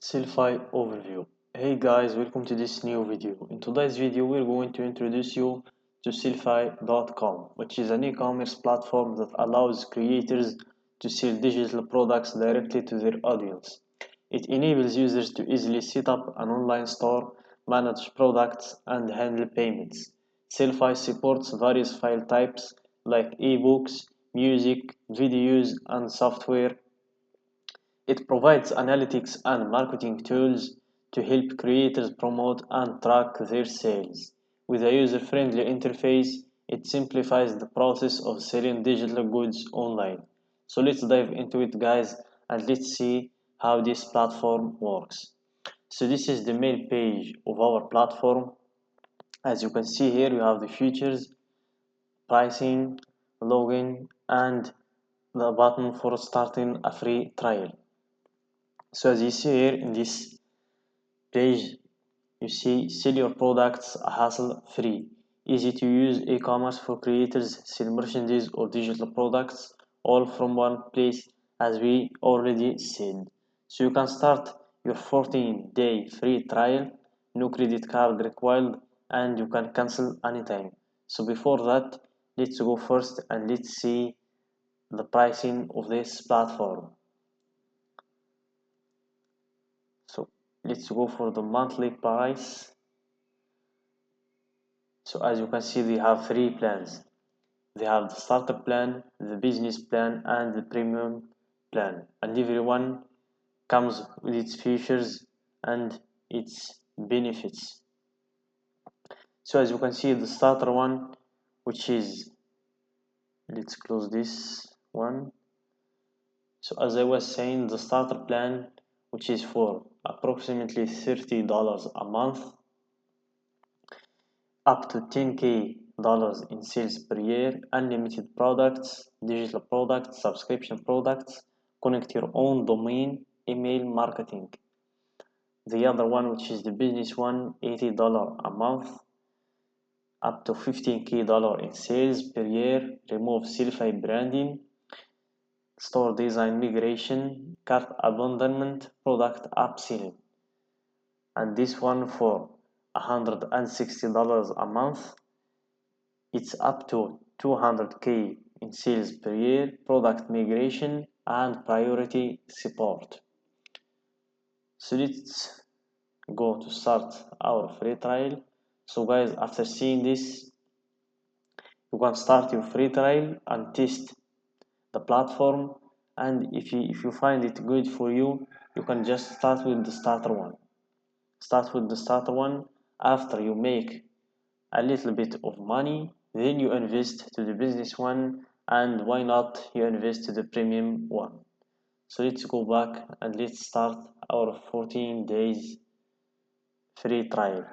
Silifi overview. Hey guys, welcome to this new video. In today's video, we're going to introduce you to Sellfy.com, which is an e-commerce platform that allows creators to sell digital products directly to their audience. It enables users to easily set up an online store, manage products, and handle payments. Sellfy supports various file types like ebooks, music, videos, and software. It provides analytics and marketing tools to help creators promote and track their sales. With a user-friendly interface, it simplifies the process of selling digital goods online. So let's dive into it, guys, and let's see how this platform works. So this is the main page of our platform. As you can see here, you have the features, pricing, login, and the button for starting a free trial. So as you see here in this page, you see sell your products hassle free. Easy to use e-commerce for creators, sell merchandise or digital products all from one place as we already said. So you can start your 14-day free trial, no credit card required, and you can cancel anytime. So before that, let's go first and let's see the pricing of this platform. So let's go for the monthly price. So as you can see, they have three plans. They have the starter plan, the business plan, and the premium plan. And every one comes with its features and its benefits. So as you can see, the starter one, which is, let's close this one. So as I was saying, the starter plan, which is for approximately $30 a month, up to 10K dollars in sales per year, unlimited products, digital products, subscription products, connect your own domain, email marketing. The other one, which is the business one, $80 a month, up to 15K dollar in sales per year, remove Silifi branding, store design migration, cart abandonment, product upselling. And this one for $160 a month, it's up to 200K in sales per year, product migration, and priority support. So let's go to start our free trial. So guys, after seeing this, you can start your free trial and test the platform. And if you find it good for you, you can just start with the starter one. Start with the starter one. After you make a little bit of money, then you invest to the business one, and why not you invest to the premium one. So let's go back and let's start our 14 days free trial.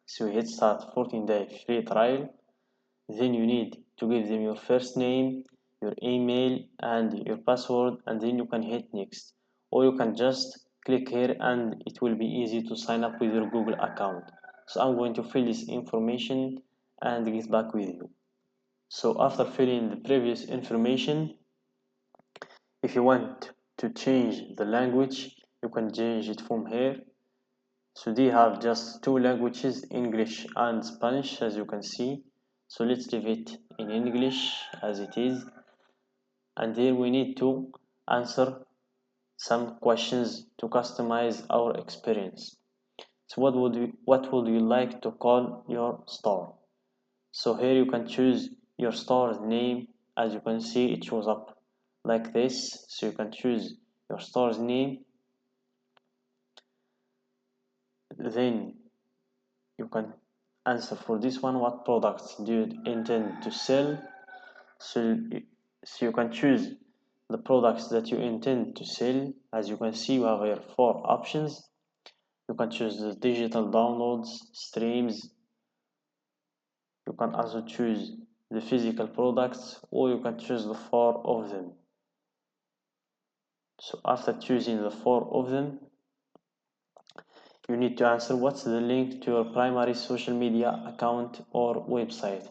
So hit start 14-day free trial. Then you need to give them your first name, your email, and your password, and then you can hit next, or you can just click here and it will be easy to sign up with your Google account. So I'm going to fill this information and get back with you. So after filling the previous information, if you want to change the language, you can change it from here. So they have just two languages, English and Spanish, as you can see. So let's leave it in English as it is. And here we need to answer some questions to customize our experience. So what would you like to call your store? So here you can choose your store's name. As you can see, it shows up like this. So you can choose your store's name. Then you can answer for this one, what products do you intend to sell? So you can choose the products that you intend to sell. As you can see, you have here four options. You can choose the digital downloads, streams. You can also choose the physical products, or you can choose the four of them. So after choosing the four of them, you need to answer what's the link to your primary social media account or website.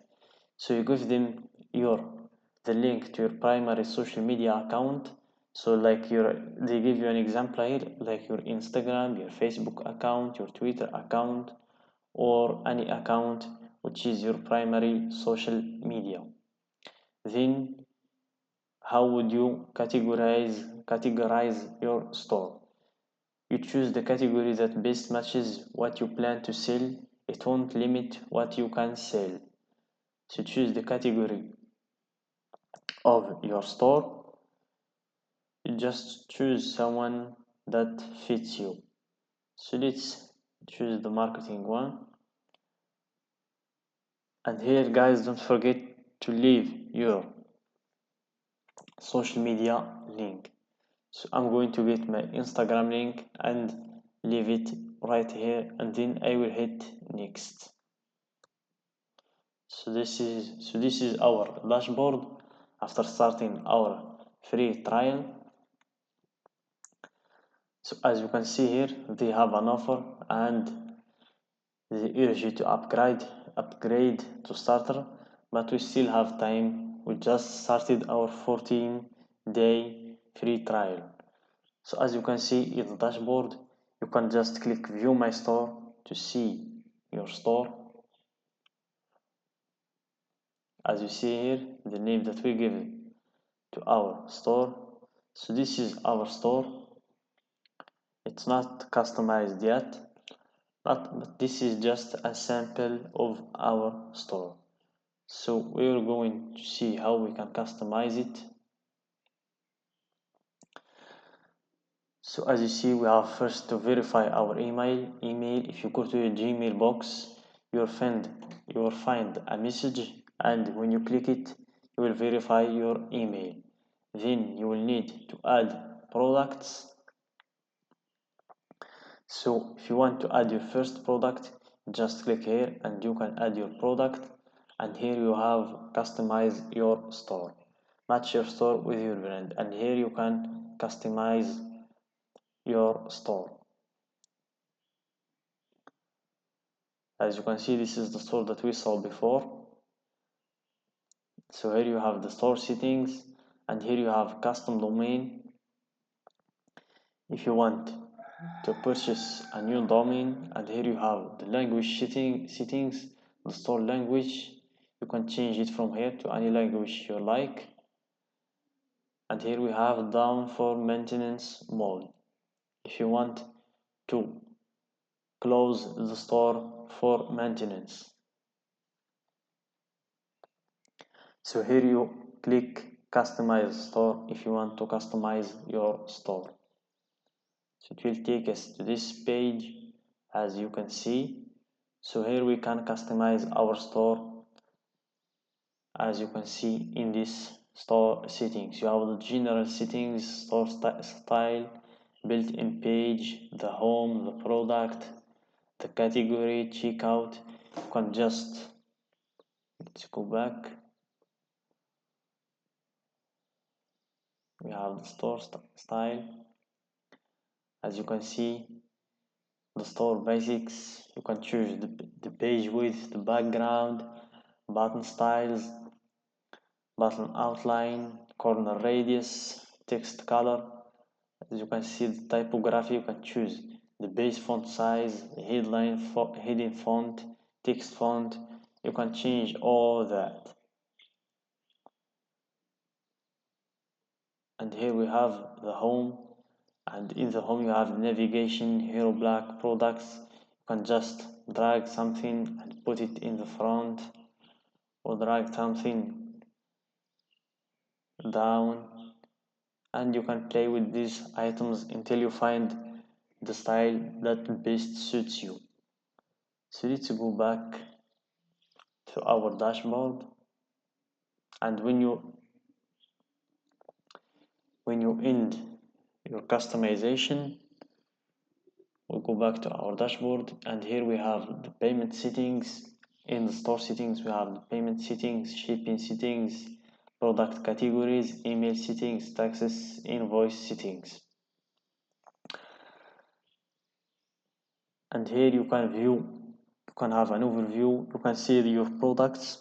So you give them the link to your primary social media account. So like they give you an example here, like your Instagram, your Facebook account, your Twitter account, or any account which is your primary social media. Then how would you categorize your store? You choose the category that best matches what you plan to sell. It won't limit what you can sell. So choose the category of your store. You just choose someone that fits you. So let's choose the marketing one. And here guys, don't forget to leave your social media link. So I'm going to get my Instagram link and leave it right here, and then I will hit next. So this is our dashboard after starting our free trial. So as you can see here, they have an offer and they urge you to upgrade to starter, but we still have time. We just started our 14-day free trial. So as you can see in the dashboard, you can just click view my store to see your store. As you see here, the name that we give to our store. So this is our store. It's not customized yet, but this is just a sample of our store. So we're going to see how we can customize it. So as you see, we have first to verify our email. If you go to your Gmail box, you will find a message, and when you click it, you will verify your email. Then you will need to add products. So if you want to add your first product, just click here and you can add your product, and here you have customize your store. Match your store with your brand, and here you can customize your store. As you can see, this is the store that we saw before. So here you have the store settings, and here you have custom domain. If you want to purchase a new domain, and here you have the language settings, the store language. You can change it from here to any language you like. And here we have down for maintenance mode. If you want to close the store for maintenance. So here you click customize store if you want to customize your store. So it will take us to this page, as you can see. So here we can customize our store, as you can see in this store settings. You have the general settings, store style, built-in page, the home, the product, the category, checkout. You can just, let's go back. We have the store style. As you can see, the store basics, you can choose the page width, the background, button styles, button outline, corner radius, text color. As you can see, the typography, you can choose the base font size, heading font, text font. You can change all that. And here we have the home, and in the home you have navigation, hero black, products. You can just drag something and put it in the front, or drag something down, and you can play with these items until you find the style that best suits you. So let's go back to our dashboard, and when you end your customization, we'll go back to our dashboard, and here we have the payment settings. In the store settings, we have the payment settings, shipping settings, product categories, email settings, taxes, invoice settings. And here you can have an overview. You can see your products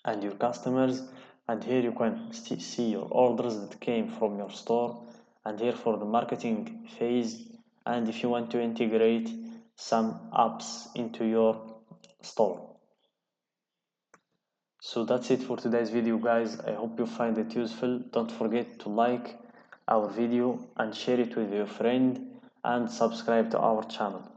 and your customers, and here you can see your orders that came from your store, and here for the marketing phase, and if you want to integrate some apps into your store. So that's it for today's video, guys. I hope you find it useful. Don't forget to like our video and share it with your friend and subscribe to our channel.